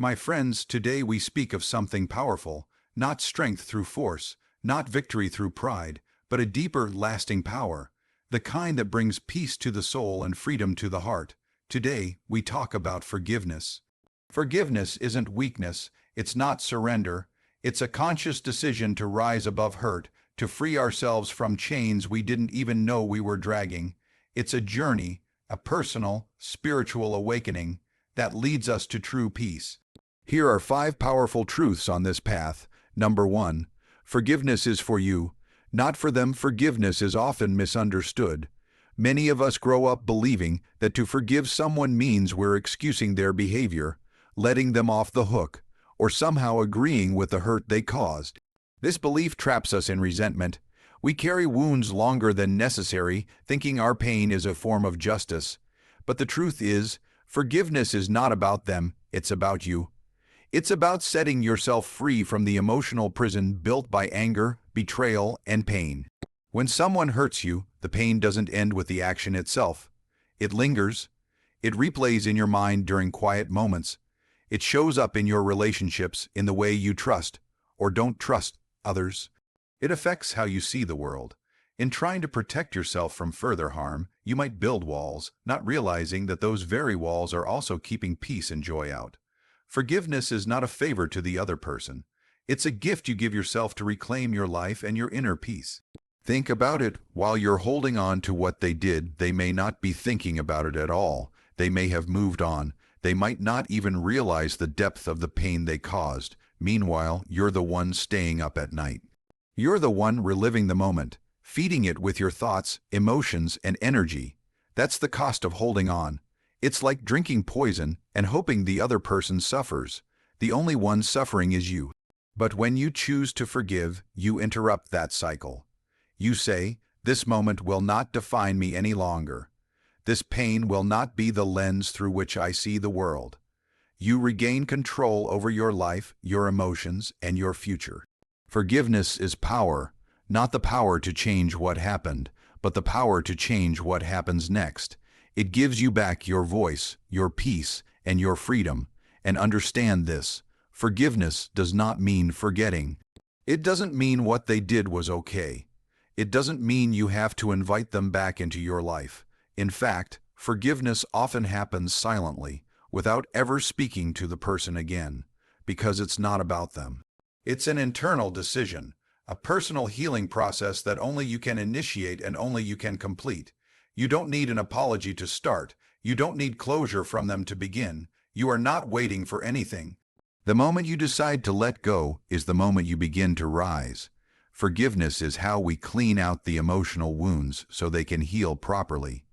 My friends, today we speak of something powerful, not strength through force, not victory through pride, but a deeper, lasting power, the kind that brings peace to the soul and freedom to the heart. Today, we talk about forgiveness. Forgiveness isn't weakness, it's not surrender, it's a conscious decision to rise above hurt, to free ourselves from chains we didn't even know we were dragging. It's a journey, a personal, spiritual awakening that leads us to true peace. Here are 5 powerful truths on this path. Number 1. Forgiveness is for you, not for them. Forgiveness is often misunderstood. Many of us grow up believing that to forgive someone means we're excusing their behavior, letting them off the hook, or somehow agreeing with the hurt they caused. This belief traps us in resentment. We carry wounds longer than necessary, thinking our pain is a form of justice. But the truth is, forgiveness is not about them, it's about you. It's about setting yourself free from the emotional prison built by anger, betrayal, and pain. When someone hurts you, the pain doesn't end with the action itself. It lingers. It replays in your mind during quiet moments. It shows up in your relationships, in the way you trust or don't trust others. It affects how you see the world. In trying to protect yourself from further harm, you might build walls, not realizing that those very walls are also keeping peace and joy out. Forgiveness is not a favor to the other person. It's a gift you give yourself to reclaim your life and your inner peace. Think about it. While you're holding on to what they did, they may not be thinking about it at all. They may have moved on. They might not even realize the depth of the pain they caused. Meanwhile, you're the one staying up at night. You're the one reliving the moment, feeding it with your thoughts, emotions, and energy. That's the cost of holding on. It's like drinking poison and hoping the other person suffers. The only one suffering is you. But when you choose to forgive, you interrupt that cycle. You say, "This moment will not define me any longer. This pain will not be the lens through which I see the world." You regain control over your life, your emotions, and your future. Forgiveness is power, not the power to change what happened, but the power to change what happens next. It gives you back your voice, your peace, and your freedom. And understand this: forgiveness does not mean forgetting. It doesn't mean what they did was okay. It doesn't mean you have to invite them back into your life. In fact, forgiveness often happens silently, without ever speaking to the person again, because it's not about them. It's an internal decision, a personal healing process that only you can initiate and only you can complete. You don't need an apology to start. You don't need closure from them to begin. You are not waiting for anything. The moment you decide to let go is the moment you begin to rise. Forgiveness is how we clean out the emotional wounds so they can heal properly.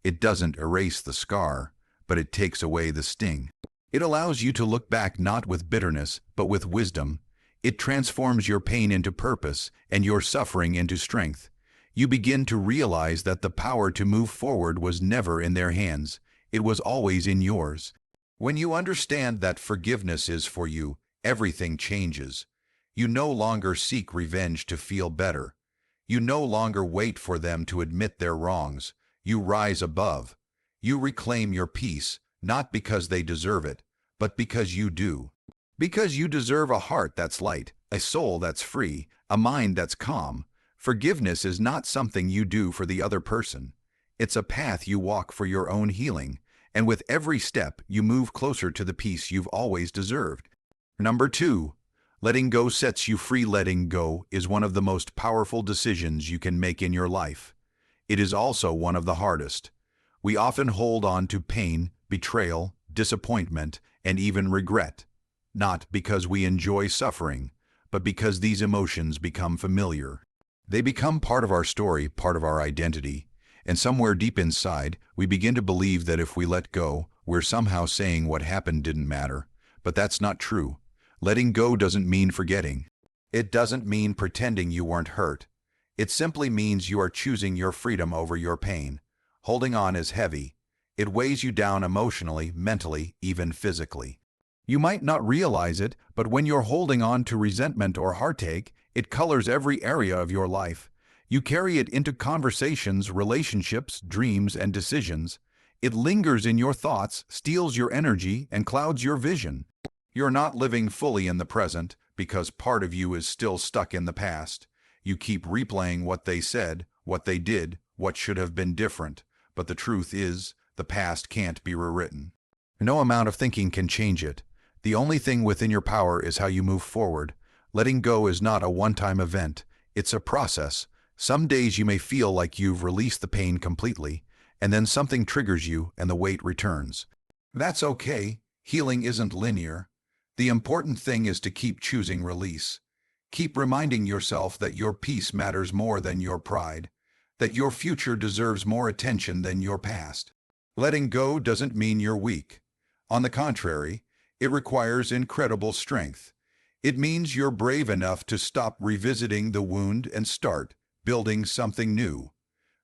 It doesn't erase the scar, but it takes away the sting. It allows you to look back not with bitterness, but with wisdom. It transforms your pain into purpose and your suffering into strength. You begin to realize that the power to move forward was never in their hands. It was always in yours. When you understand that forgiveness is for you, everything changes. You no longer seek revenge to feel better. You no longer wait for them to admit their wrongs. You rise above. You reclaim your peace, not because they deserve it, but because you do. Because you deserve a heart that's light, a soul that's free, a mind that's calm. Forgiveness is not something you do for the other person. It's a path you walk for your own healing, and with every step you move closer to the peace you've always deserved. Number 2. Letting go sets you free. Letting go is one of the most powerful decisions you can make in your life. It is also one of the hardest. We often hold on to pain, betrayal, disappointment, and even regret, not because we enjoy suffering, but because these emotions become familiar. They become part of our story, part of our identity, and somewhere deep inside, we begin to believe that if we let go, we're somehow saying what happened didn't matter. But that's not true. Letting go doesn't mean forgetting. It doesn't mean pretending you weren't hurt. It simply means you are choosing your freedom over your pain. Holding on is heavy. It weighs you down emotionally, mentally, even physically. You might not realize it, but when you're holding on to resentment or heartache, it colors every area of your life. You carry it into conversations, relationships, dreams, and decisions. It lingers in your thoughts, steals your energy, and clouds your vision. You're not living fully in the present because part of you is still stuck in the past. You keep replaying what they said, what they did, what should have been different. But the truth is, the past can't be rewritten. No amount of thinking can change it. The only thing within your power is how you move forward. Letting go is not a one-time event. It's a process. Some days you may feel like you've released the pain completely, and then something triggers you and the weight returns. That's okay. Healing isn't linear. The important thing is to keep choosing release. Keep reminding yourself that your peace matters more than your pride, that your future deserves more attention than your past. Letting go doesn't mean you're weak. On the contrary, it requires incredible strength. It means you're brave enough to stop revisiting the wound and start building something new.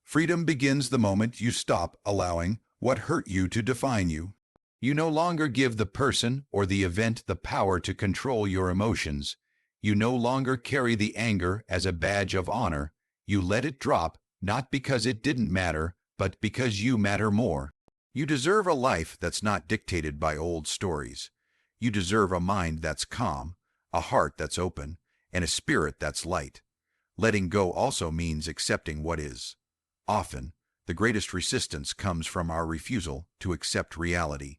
Freedom begins the moment you stop allowing what hurt you to define you. You no longer give the person or the event the power to control your emotions. You no longer carry the anger as a badge of honor. You let it drop, not because it didn't matter, but because you matter more. You deserve a life that's not dictated by old stories. You deserve a mind that's calm, a heart that's open, and a spirit that's light. Letting go also means accepting what is. Often, the greatest resistance comes from our refusal to accept reality.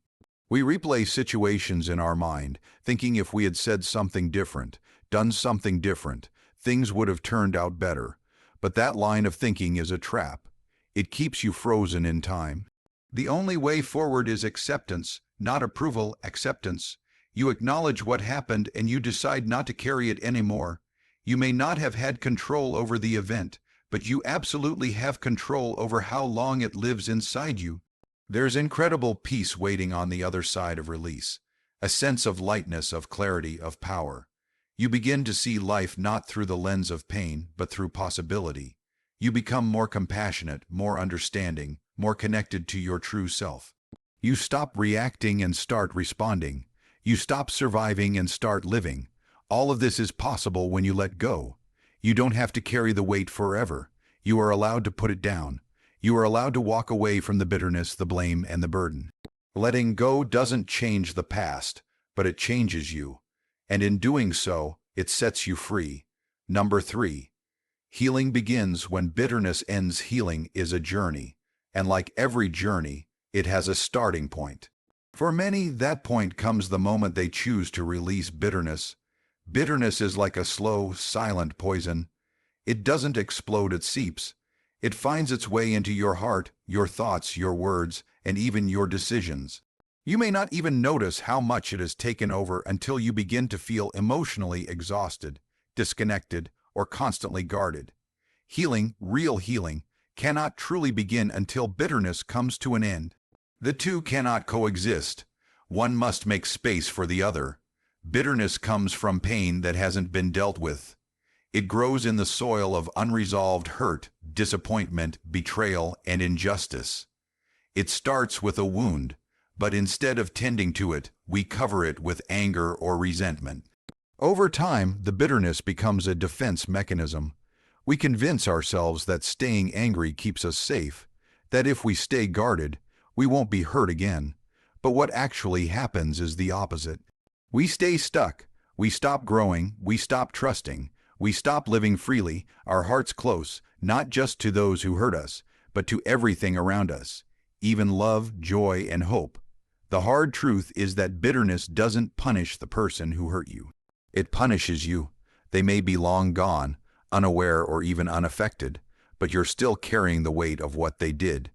We replay situations in our mind, thinking if we had said something different, done something different, things would have turned out better. But that line of thinking is a trap. It keeps you frozen in time. The only way forward is acceptance, not approval, acceptance. You acknowledge what happened and you decide not to carry it anymore. You may not have had control over the event, but you absolutely have control over how long it lives inside you. There's incredible peace waiting on the other side of release, a sense of lightness, of clarity, of power. You begin to see life not through the lens of pain, but through possibility. You become more compassionate, more understanding, more connected to your true self. You stop reacting and start responding. You stop surviving and start living. All of this is possible when you let go. You don't have to carry the weight forever. You are allowed to put it down. You are allowed to walk away from the bitterness, the blame, and the burden. Letting go doesn't change the past, but it changes you. And in doing so, it sets you free. Number 3. Healing begins when bitterness ends. Healing is a journey, and like every journey, it has a starting point. For many, that point comes the moment they choose to release bitterness. Bitterness is like a slow, silent poison. It doesn't explode, it seeps. It finds its way into your heart, your thoughts, your words, and even your decisions. You may not even notice how much it has taken over until you begin to feel emotionally exhausted, disconnected, or constantly guarded. Healing, real healing, cannot truly begin until bitterness comes to an end. The two cannot coexist. One must make space for the other. Bitterness comes from pain that hasn't been dealt with. It grows in the soil of unresolved hurt, disappointment, betrayal, and injustice. It starts with a wound, but instead of tending to it, we cover it with anger or resentment. Over time, the bitterness becomes a defense mechanism. We convince ourselves that staying angry keeps us safe, that if we stay guarded, we won't be hurt again. But what actually happens is the opposite. We stay stuck. We stop growing. We stop trusting. We stop living freely, our hearts close, not just to those who hurt us, but to everything around us, even love, joy, and hope. The hard truth is that bitterness doesn't punish the person who hurt you. It punishes you. They may be long gone, unaware or even unaffected, but you're still carrying the weight of what they did.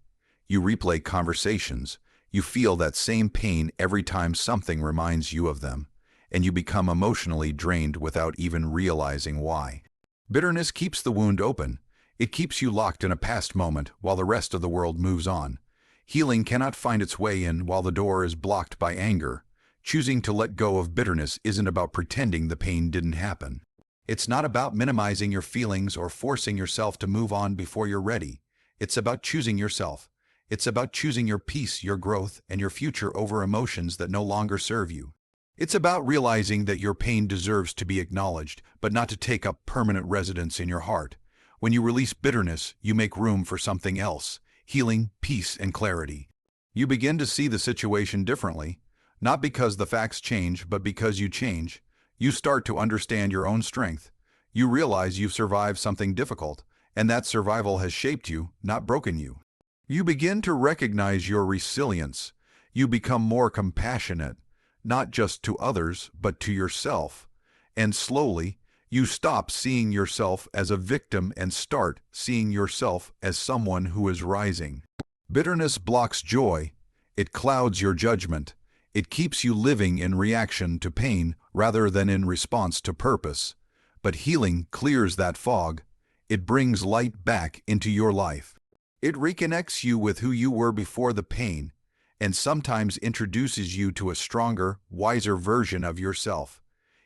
You replay conversations. You feel that same pain every time something reminds you of them, and you become emotionally drained without even realizing why. Bitterness keeps the wound open. It keeps you locked in a past moment while the rest of the world moves on. Healing cannot find its way in while the door is blocked by anger. Choosing to let go of bitterness isn't about pretending the pain didn't happen. It's not about minimizing your feelings or forcing yourself to move on before you're ready. It's about choosing yourself. It's about choosing your peace, your growth, and your future over emotions that no longer serve you. It's about realizing that your pain deserves to be acknowledged, but not to take up permanent residence in your heart. When you release bitterness, you make room for something else: healing, peace, and clarity. You begin to see the situation differently. Not because the facts change, but because you change. You start to understand your own strength. You realize you've survived something difficult, and that survival has shaped you, not broken you. You begin to recognize your resilience. You become more compassionate, not just to others, but to yourself. And slowly, you stop seeing yourself as a victim and start seeing yourself as someone who is rising. Bitterness blocks joy. It clouds your judgment. It keeps you living in reaction to pain rather than in response to purpose. But healing clears that fog. It brings light back into your life. It reconnects you with who you were before the pain, and sometimes introduces you to a stronger, wiser version of yourself.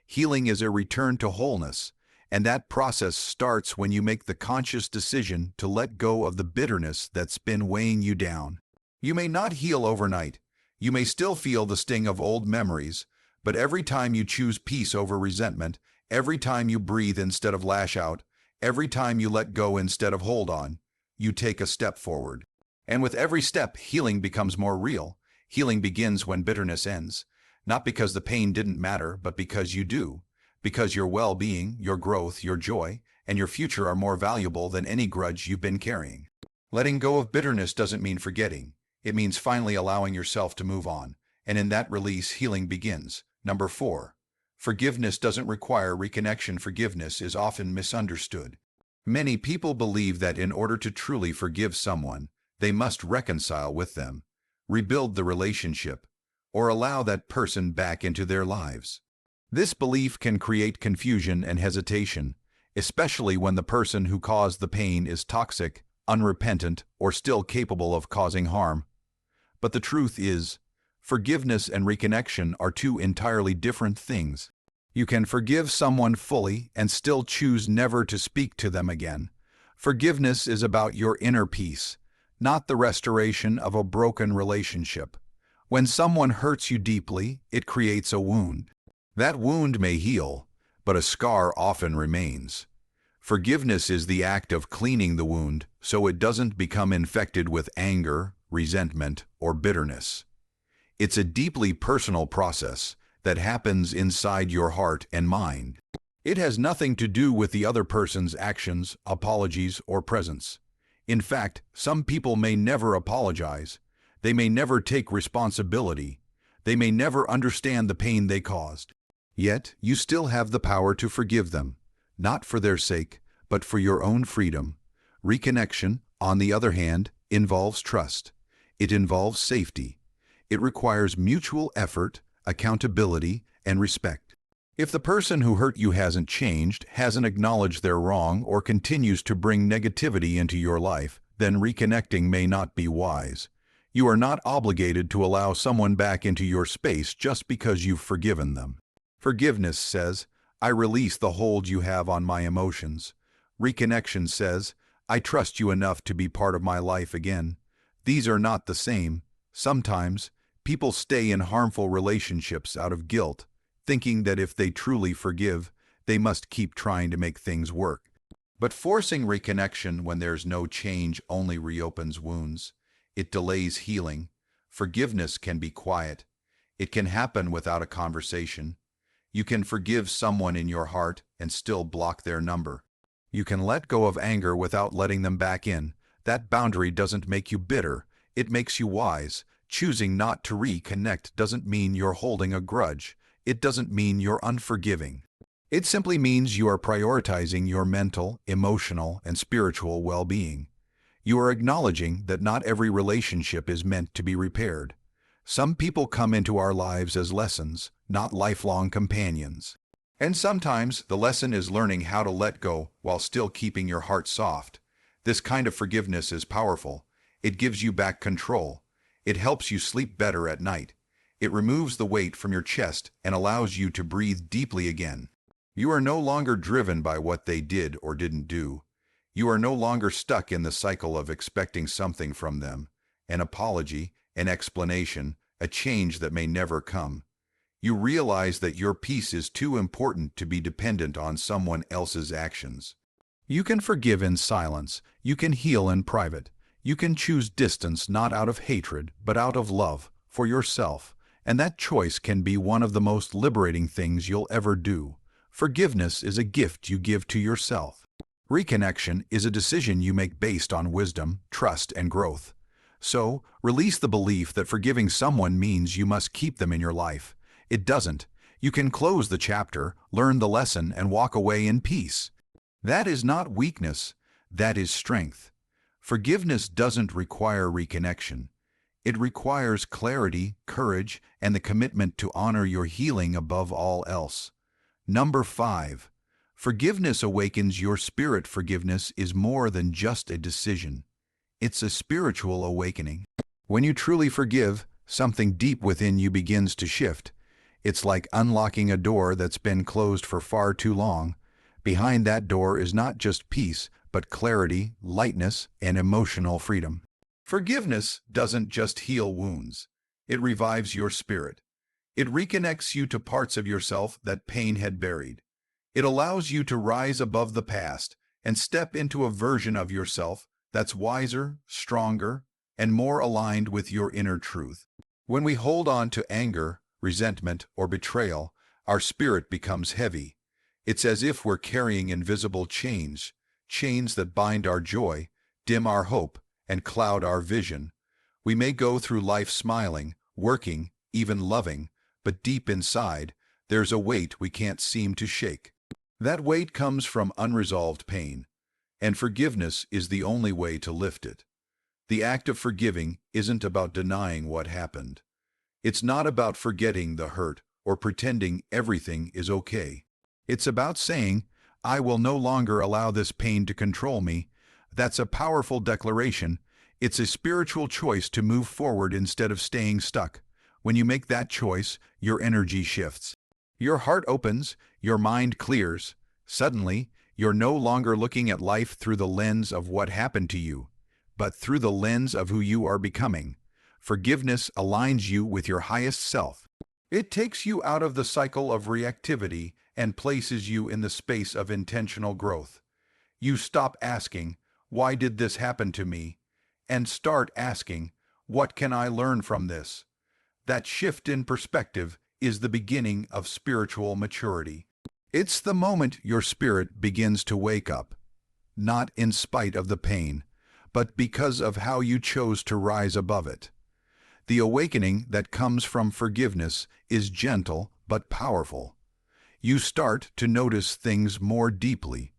Healing is a return to wholeness, and that process starts when you make the conscious decision to let go of the bitterness that's been weighing you down. You may not heal overnight. You may still feel the sting of old memories, but every time you choose peace over resentment, every time you breathe instead of lash out, every time you let go instead of hold on, you take a step forward. And with every step, healing becomes more real. Healing begins when bitterness ends. Not because the pain didn't matter, but because you do. Because your well-being, your growth, your joy, and your future are more valuable than any grudge you've been carrying. Letting go of bitterness doesn't mean forgetting. It means finally allowing yourself to move on. And in that release, healing begins. Number 4. Forgiveness doesn't require reconnection. Forgiveness is often misunderstood. Many people believe that in order to truly forgive someone, they must reconcile with them, rebuild the relationship, or allow that person back into their lives. This belief can create confusion and hesitation, especially when the person who caused the pain is toxic, unrepentant, or still capable of causing harm. But the truth is, forgiveness and reconnection are two entirely different things. You can forgive someone fully and still choose never to speak to them again. Forgiveness is about your inner peace, not the restoration of a broken relationship. When someone hurts you deeply, it creates a wound. That wound may heal, but a scar often remains. Forgiveness is the act of cleaning the wound so it doesn't become infected with anger, resentment, or bitterness. It's a deeply personal process that happens inside your heart and mind. It has nothing to do with the other person's actions, apologies, or presence. In fact, some people may never apologize. They may never take responsibility. They may never understand the pain they caused. Yet, you still have the power to forgive them, not for their sake, but for your own freedom. Reconnection, on the other hand, involves trust. It involves safety. It requires mutual effort, accountability, and respect. If the person who hurt you hasn't changed, hasn't acknowledged their wrong, or continues to bring negativity into your life, then reconnecting may not be wise. You are not obligated to allow someone back into your space just because you've forgiven them. Forgiveness says, I release the hold you have on my emotions. Reconnection says, I trust you enough to be part of my life again. These are not the same. Sometimes, people stay in harmful relationships out of guilt, thinking that if they truly forgive, they must keep trying to make things work. But forcing reconnection when there's no change only reopens wounds. It delays healing. Forgiveness can be quiet. It can happen without a conversation. You can forgive someone in your heart and still block their number. You can let go of anger without letting them back in. That boundary doesn't make you bitter. It makes you wise. Choosing not to reconnect doesn't mean you're holding a grudge. It doesn't mean you're unforgiving. It simply means you are prioritizing your mental, emotional, and spiritual well-being. You are acknowledging that not every relationship is meant to be repaired. Some people come into our lives as lessons, not lifelong companions. And sometimes the lesson is learning how to let go while still keeping your heart soft. This kind of forgiveness is powerful. It gives you back control. It helps you sleep better at night. It removes the weight from your chest and allows you to breathe deeply again. You are no longer driven by what they did or didn't do. You are no longer stuck in the cycle of expecting something from them, an apology, an explanation, a change that may never come. You realize that your peace is too important to be dependent on someone else's actions. You can forgive in silence. You can heal in private. You can choose distance not out of hatred, but out of love, for yourself, And that choice can be one of the most liberating things you'll ever do. Forgiveness is a gift you give to yourself. Reconnection is a decision you make based on wisdom, trust, and growth. So, release the belief that forgiving someone means you must keep them in your life. It doesn't. You can close the chapter, learn the lesson, and walk away in peace. That is not weakness. That is strength. Forgiveness doesn't require reconnection. It requires clarity, courage, and the commitment to honor your healing above all else. Number 5. Forgiveness awakens your spirit. Forgiveness is more than just a decision. It's a spiritual awakening. When you truly forgive, something deep within you begins to shift. It's like unlocking a door that's been closed for far too long. Behind that door is not just peace, but clarity, lightness, and emotional freedom. Forgiveness doesn't just heal wounds. It revives your spirit. It reconnects you to parts of yourself that pain had buried. It allows you to rise above the past and step into a version of yourself that's wiser, stronger, and more aligned with your inner truth. When we hold on to anger, resentment, or betrayal, our spirit becomes heavy. It's as if we're carrying invisible chains, chains that bind our joy, dim our hope, and cloud our vision. We may go through life smiling, working, even loving, but deep inside, there's a weight we can't seem to shake. That weight comes from unresolved pain, and forgiveness is the only way to lift it. The act of forgiving isn't about denying what happened. It's not about forgetting the hurt or pretending everything is okay. It's about saying, I will no longer allow this pain to control me. That's a powerful declaration. It's a spiritual choice to move forward instead of staying stuck. When you make that choice, your energy shifts. Your heart opens, your mind clears. Suddenly, you're no longer looking at life through the lens of what happened to you, but through the lens of who you are becoming. Forgiveness aligns you with your highest self. It takes you out of the cycle of reactivity and places you in the space of intentional growth. You stop asking, why did this happen to me? And start asking, what can I learn from this? That shift in perspective is the beginning of spiritual maturity. It's the moment your spirit begins to wake up, not in spite of the pain, but because of how you chose to rise above it. The awakening that comes from forgiveness is gentle but powerful. You start to notice things more deeply: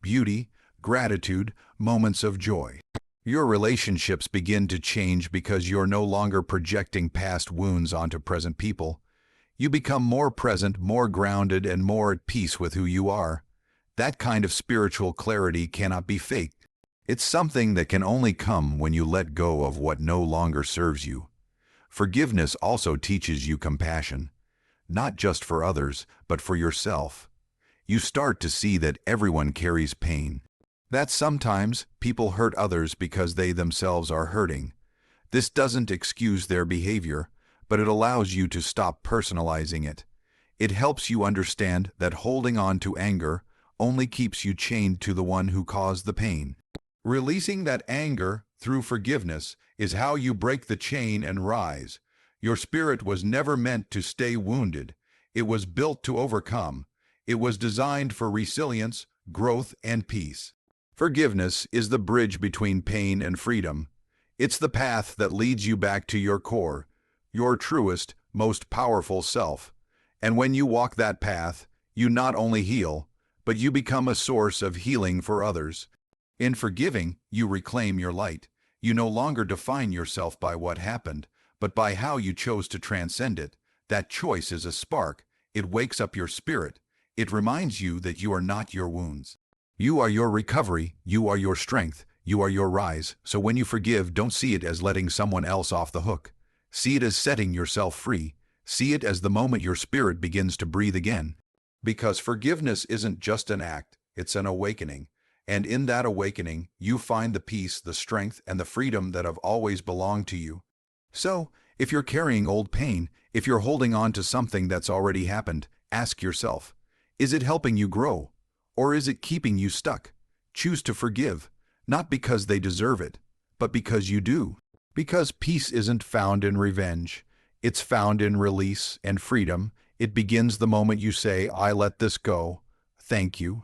beauty, gratitude, moments of joy. Your relationships begin to change because you're no longer projecting past wounds onto present people. You become more present, more grounded, and more at peace with who you are. That kind of spiritual clarity cannot be faked. It's something that can only come when you let go of what no longer serves you. Forgiveness also teaches you compassion, not just for others, but for yourself. You start to see that everyone carries pain, that sometimes people hurt others because they themselves are hurting. This doesn't excuse their behavior, but it allows you to stop personalizing it. It helps you understand that holding on to anger only keeps you chained to the one who caused the pain. Releasing that anger through forgiveness is how you break the chain and rise. Your spirit was never meant to stay wounded. It was built to overcome. It was designed for resilience, growth, and peace. Forgiveness is the bridge between pain and freedom. It's the path that leads you back to your core, your truest, most powerful self. And when you walk that path, you not only heal, but you become a source of healing for others. In forgiving, you reclaim your light. You no longer define yourself by what happened, but by how you chose to transcend it. That choice is a spark. It wakes up your spirit. It reminds you that you are not your wounds. You are your recovery. You are your strength. You are your rise. So when you forgive, don't see it as letting someone else off the hook. See it as setting yourself free. See it as the moment your spirit begins to breathe again. Because forgiveness isn't just an act, it's an awakening. And in that awakening, you find the peace, the strength, and the freedom that have always belonged to you. So, if you're carrying old pain, if you're holding on to something that's already happened, ask yourself, is it helping you grow? Or is it keeping you stuck? Choose to forgive, not because they deserve it, but because you do. Because peace isn't found in revenge. It's found in release and freedom. It begins the moment you say, I let this go. Thank you.